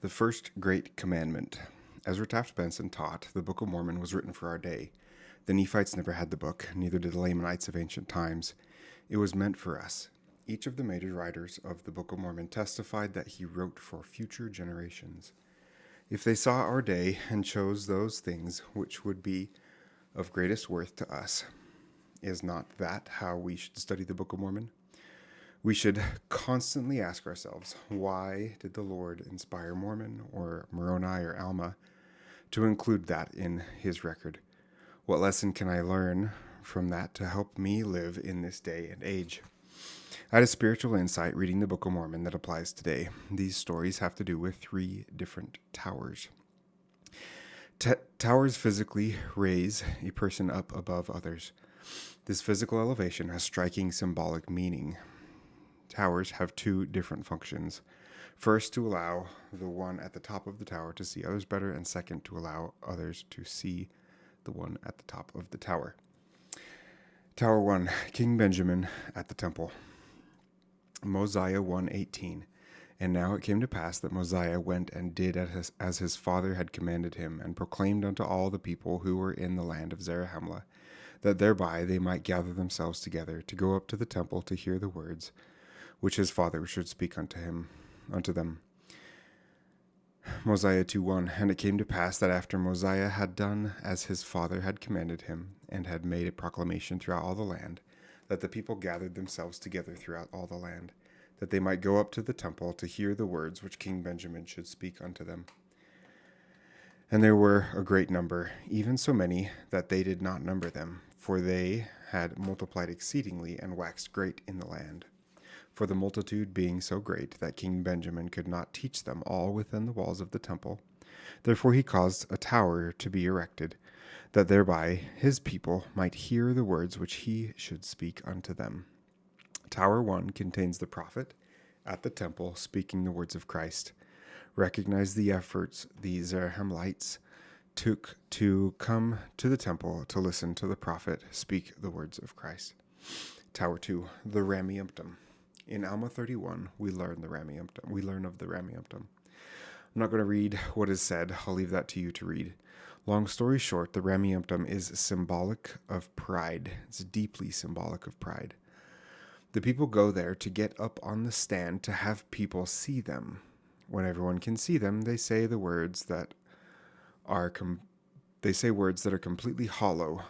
The first great commandment. Ezra Taft Benson taught the Book of Mormon was written for our day. The Nephites never had the book, neither did the Lamanites of ancient times. It was meant for us. Each of the major writers of the Book of Mormon testified that he wrote for future generations. If they saw our day and chose those things which would be of greatest worth to us, is not that how we should study the Book of Mormon? We should constantly ask ourselves, why did the Lord inspire Mormon or Moroni or Alma to include that in his record? What lesson can I learn from that to help me live in this day and age? I had a spiritual insight reading the Book of Mormon that applies today. These stories have to do with 3 different towers. Towers physically raise a person up above others. This physical elevation has striking symbolic meaning. Towers have 2 different functions. First, to allow the one at the top of the tower to see others better, and second, to allow others to see the one at the top of the tower. Tower 1, King Benjamin at the temple. Mosiah 1:18. And now it came to pass that Mosiah went and did as his father had commanded him, and proclaimed unto all the people who were in the land of Zarahemla, that thereby they might gather themselves together to go up to the temple to hear the words which his father should speak unto them. Mosiah 2:1. And it came to pass that after Mosiah had done as his father had commanded him, and had made a proclamation throughout all the land, that the people gathered themselves together throughout all the land, that they might go up to the temple to hear the words which King Benjamin should speak unto them. And there were a great number, even so many that they did not number them, for they had multiplied exceedingly and waxed great in the land. For the multitude being so great that King Benjamin could not teach them all within the walls of the temple, therefore he caused a tower to be erected, that thereby his people might hear the words which he should speak unto them. Tower 1 contains the prophet at the temple speaking the words of Christ. Recognize the efforts the Zarahemlites took to come to the temple to listen to the prophet speak the words of Christ. Tower 2, the Rameumptom. In Alma 31, we learn of the Rameumptom. I'm not going to read what is said. I'll leave that to you to read. Long story short, the Rameumptom is symbolic of pride. It's deeply symbolic of pride. The people go there to get up on the stand to have people see them. When everyone can see them, they say words that are completely hollow.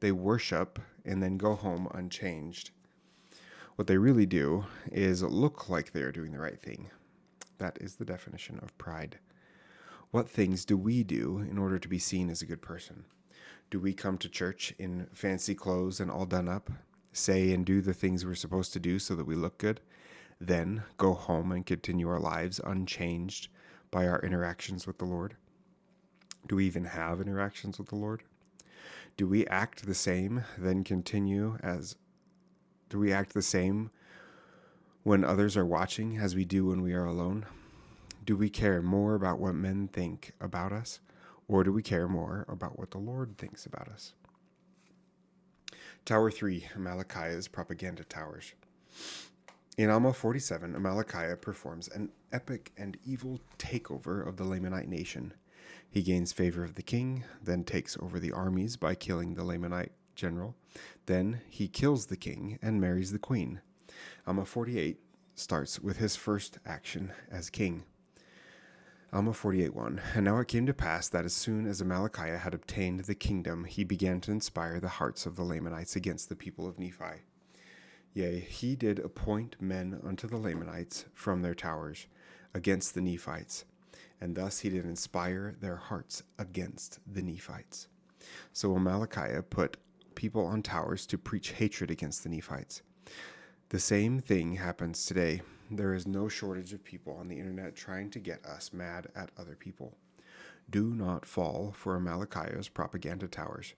They worship and then go home unchanged. What they really do is look like they are doing the right thing. That is the definition of pride. What things do we do in order to be seen as a good person? Do we come to church in fancy clothes and all done up, say and do the things we're supposed to do so that we look good, then go home and continue our lives unchanged by our interactions with the Lord? Do we even have interactions with the Lord? Do we act the same, then continue as Do we act the same when others are watching as we do when we are alone? Do we care more about what men think about us, or do we care more about what the Lord thinks about us? Tower 3, Amalickiah's propaganda towers. In Alma 47, Amalickiah performs an epic and evil takeover of the Lamanite nation. He gains favor of the king, then takes over the armies by killing the Lamanite general. Then he kills the king and marries the queen. Alma 48 starts with his first action as king. Alma 48:1. And now it came to pass that as soon as Amalickiah had obtained the kingdom, he began to inspire the hearts of the Lamanites against the people of Nephi. Yea, he did appoint men unto the Lamanites from their towers against the Nephites, and thus he did inspire their hearts against the Nephites. So Amalickiah put people on towers to preach hatred against the Nephites. The same thing happens today. There is no shortage of people on the internet trying to get us mad at other people. Do not fall for Amalickiah's propaganda towers.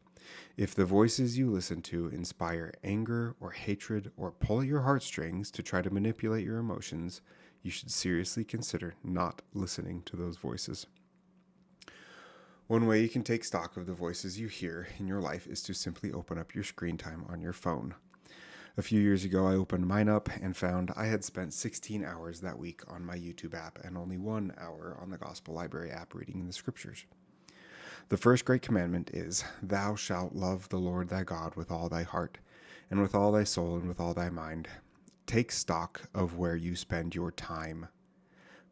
If the voices you listen to inspire anger or hatred or pull at your heartstrings to try to manipulate your emotions, you should seriously consider not listening to those voices. One way you can take stock of the voices you hear in your life is to simply open up your screen time on your phone. A few years ago, I opened mine up and found I had spent 16 hours that week on my YouTube app and only 1 hour on the Gospel Library app reading the scriptures. The first great commandment is, "Thou shalt love the Lord thy God with all thy heart, and with all thy soul, and with all thy mind." Take stock of where you spend your time.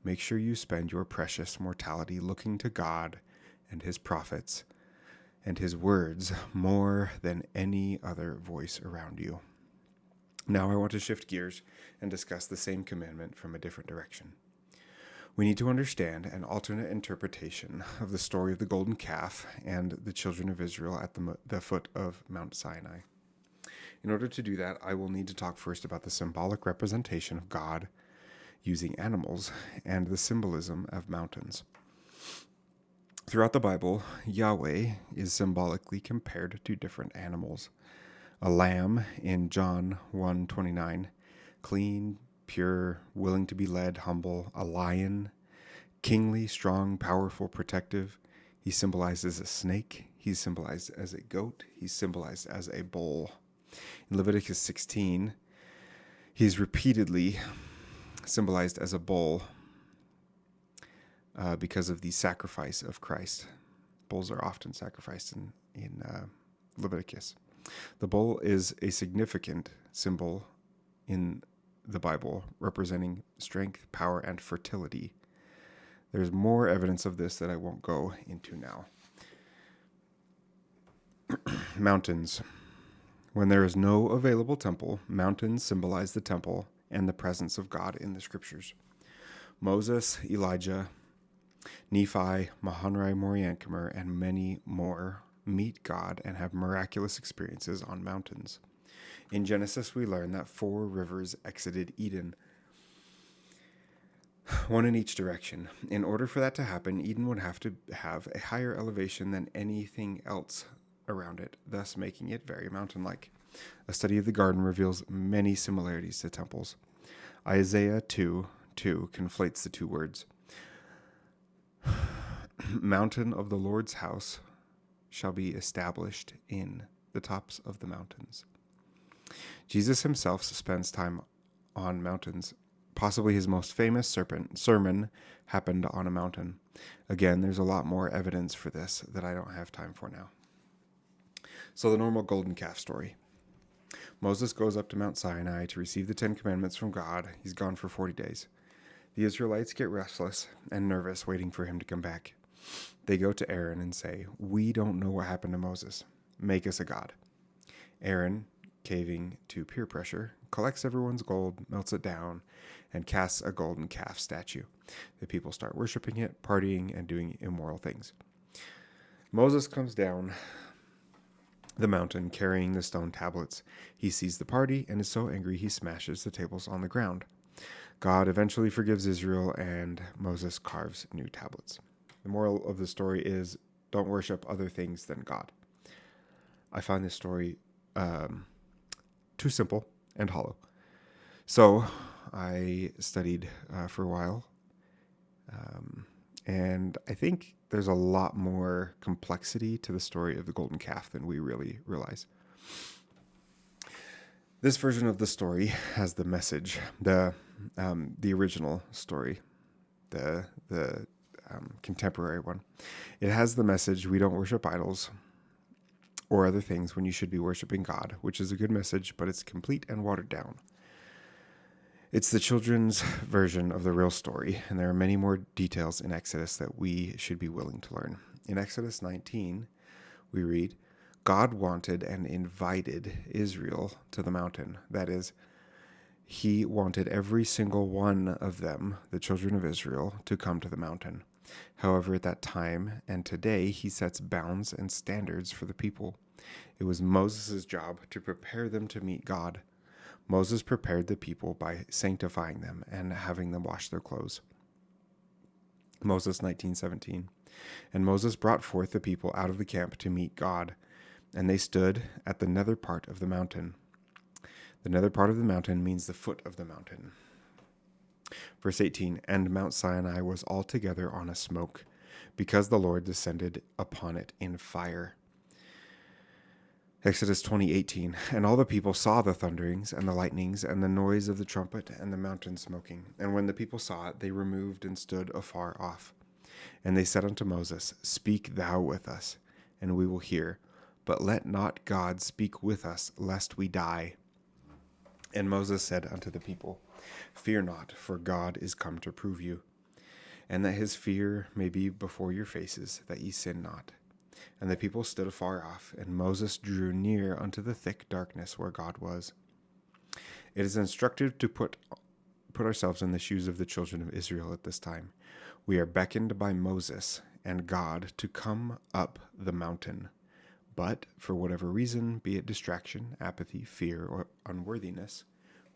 Make sure you spend your precious mortality looking to God and his prophets and his words more than any other voice around you. Now I want to shift gears and discuss the same commandment from a different direction. We need to understand an alternate interpretation of the story of the golden calf and the children of Israel at the foot of Mount Sinai. In order to do that, I will need to talk first about the symbolic representation of God using animals and the symbolism of mountains. Throughout the Bible, Yahweh is symbolically compared to different animals. A lamb in John 1:29, clean, pure, willing to be led, humble. A lion, kingly, strong, powerful, protective. He symbolizes a snake. He's symbolized as a goat. He's symbolized as a bull. In Leviticus 16, he's repeatedly symbolized as a bull because of the sacrifice of Christ. Bulls are often sacrificed in Leviticus. The bull is a significant symbol in the Bible, representing strength, power, and fertility. There's more evidence of this that I won't go into now. Mountains. When there is no available temple, mountains symbolize the temple and the presence of God in the scriptures. Moses, Elijah, Nephi, Mahonri Moriankimer, and many more meet God and have miraculous experiences on mountains. In Genesis, we learn that 4 rivers exited Eden, one in each direction. In order for that to happen, Eden would have to have a higher elevation than anything else around it, thus making it very mountain-like. A study of the garden reveals many similarities to temples. Isaiah 2:2 conflates the two words. Mountain of the Lord's house shall be established in the tops of the mountains. Jesus himself spends time on mountains. Possibly his most famous sermon happened on a mountain. Again, there's a lot more evidence for this that I don't have time for now. So the normal golden calf story. Moses goes up to Mount Sinai to receive the 10 Commandments from God. He's gone for 40 days. The Israelites get restless and nervous, waiting for him to come back. They go to Aaron and say, "We don't know what happened to Moses. Make us a god." Aaron, caving to peer pressure, collects everyone's gold, melts it down, and casts a golden calf statue. The people start worshiping it, partying, and doing immoral things. Moses comes down the mountain carrying the stone tablets. He sees the party and is so angry he smashes the tables on the ground. God eventually forgives Israel, and Moses carves new tablets. The moral of the story is, don't worship other things than God. I find this story too simple and hollow. So I studied for a while, and I think there's a lot more complexity to the story of the golden calf than we really realize. This version of the story has the message, the original story, the contemporary one. It has the message, we don't worship idols or other things when you should be worshiping God, which is a good message, but it's complete and watered down. It's the children's version of the real story, and there are many more details in Exodus that we should be willing to learn. In Exodus 19, we read, God wanted and invited Israel to the mountain. That is, he wanted every single one of them, the children of Israel, to come to the mountain. However, at that time and today, he sets bounds and standards for the people. It was Moses' job to prepare them to meet God. Moses prepared the people by sanctifying them and having them wash their clothes. Moses 19:17. And Moses brought forth the people out of the camp to meet God, and they stood at the nether part of the mountain. The nether part of the mountain means the foot of the mountain. Verse 18, and Mount Sinai was altogether on a smoke, because the Lord descended upon it in fire. Exodus 20:18. And all the people saw the thunderings and the lightnings and the noise of the trumpet and the mountain smoking. And when the people saw it, they removed and stood afar off. And they said unto Moses, Speak thou with us, and we will hear. But let not God speak with us, lest we die. And Moses said unto the people, Fear not, for God is come to prove you, and that his fear may be before your faces, that ye sin not. And the people stood afar off, and Moses drew near unto the thick darkness where God was. It is instructive to put ourselves in the shoes of the children of Israel at this time. We are beckoned by Moses and God to come up the mountain. But for whatever reason, be it distraction, apathy, fear, or unworthiness,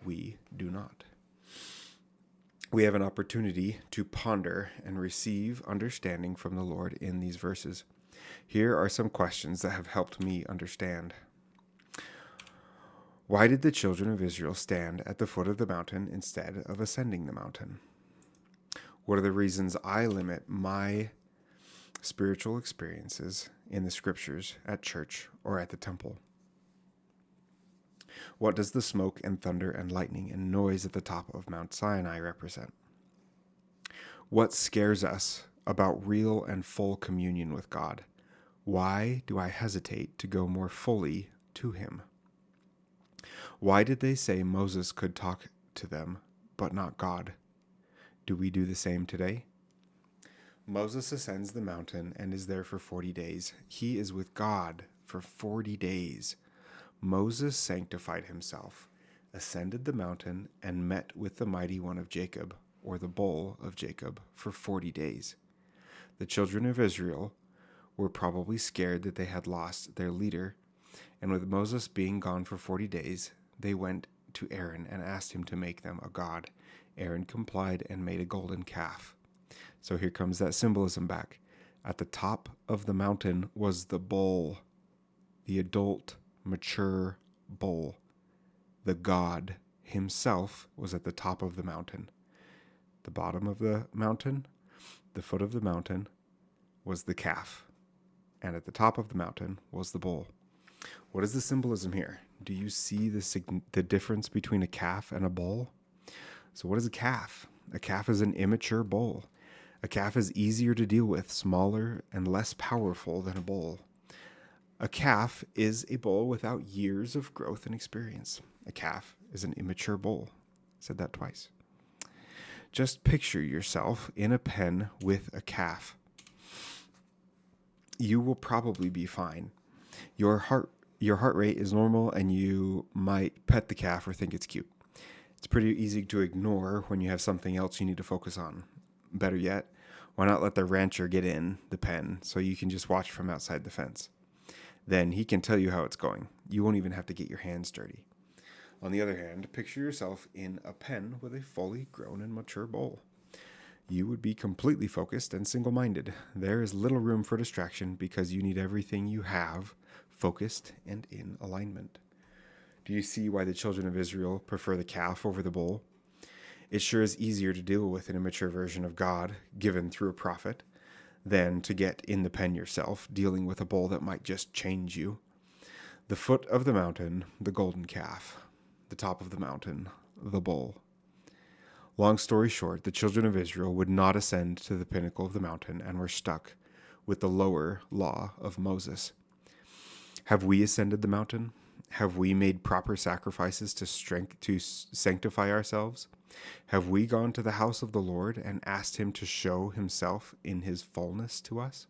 we do not. We have an opportunity to ponder and receive understanding from the Lord in these verses. Here are some questions that have helped me understand. Why did the children of Israel stand at the foot of the mountain instead of ascending the mountain? What are the reasons I limit my spiritual experiences in the scriptures at church or at the temple? What does the smoke and thunder and lightning and noise at the top of Mount Sinai represent? What scares us about real and full communion with God? Why do I hesitate to go more fully to him? Why did they say Moses could talk to them, but not God? Do we do the same today? Moses ascends the mountain and is there for 40 days. He is with God for 40 days. Moses sanctified himself, ascended the mountain, and met with the mighty one of Jacob, or the bull of Jacob, for 40 days. The children of Israel were probably scared that they had lost their leader, and with Moses being gone for 40 days, they went to Aaron and asked him to make them a god. Aaron complied and made a golden calf. So here comes that symbolism back. At the top of the mountain was the bull, the adult, mature bull. The God himself was at the top of the mountain. The bottom of the mountain, the foot of the mountain, was the calf. And at the top of the mountain was the bull. What is the symbolism here? Do you see the difference between a calf and a bull? So what is a calf? A calf is an immature bull. A calf is easier to deal with, smaller and less powerful than a bull. A calf is a bull without years of growth and experience. A calf is an immature bull. I said that twice. Just picture yourself in a pen with a calf. You will probably be fine. Your heart rate is normal, and you might pet the calf or think it's cute. It's pretty easy to ignore when you have something else you need to focus on. Better yet, why not let the rancher get in the pen so you can just watch from outside the fence? Then he can tell you how it's going. You won't even have to get your hands dirty. On the other hand, picture yourself in a pen with a fully grown and mature bull. You would be completely focused and single-minded. There is little room for distraction because you need everything you have focused and in alignment. Do you see why the children of Israel prefer the calf over the bull? It sure is easier to deal with an immature version of God given through a prophet than to get in the pen yourself, dealing with a bull that might just change you. The foot of the mountain, the golden calf. The top of the mountain, the bull. Long story short, the children of Israel would not ascend to the pinnacle of the mountain and were stuck with the lower law of Moses. Have we ascended the mountain? Have we made proper sacrifices to sanctify ourselves? Have we gone to the house of the Lord and asked him to show himself in his fullness to us?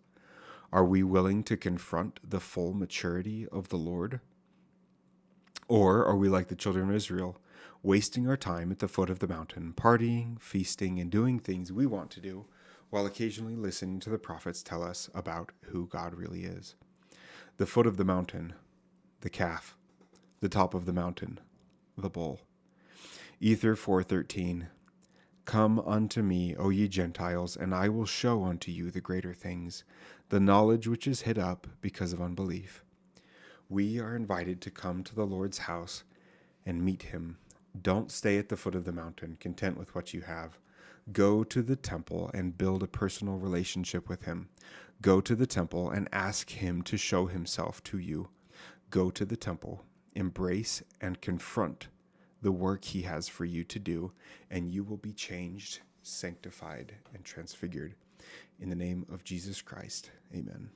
Are we willing to confront the full maturity of the Lord? Or are we like the children of Israel, wasting our time at the foot of the mountain, partying, feasting, and doing things we want to do, while occasionally listening to the prophets tell us about who God really is? The foot of the mountain, the calf. The top of the mountain, the bull. Ether 4:13. Come unto me, O ye Gentiles, and I will show unto you the greater things, the knowledge which is hid up because of unbelief. We are invited to come to the Lord's house and meet him. Don't stay at the foot of the mountain, content with what you have. Go to the temple and build a personal relationship with him. Go to the temple and ask him to show himself to you. Go to the temple, embrace and confront the work he has for you to do, and you will be changed, sanctified, and transfigured. In the name of Jesus Christ, amen.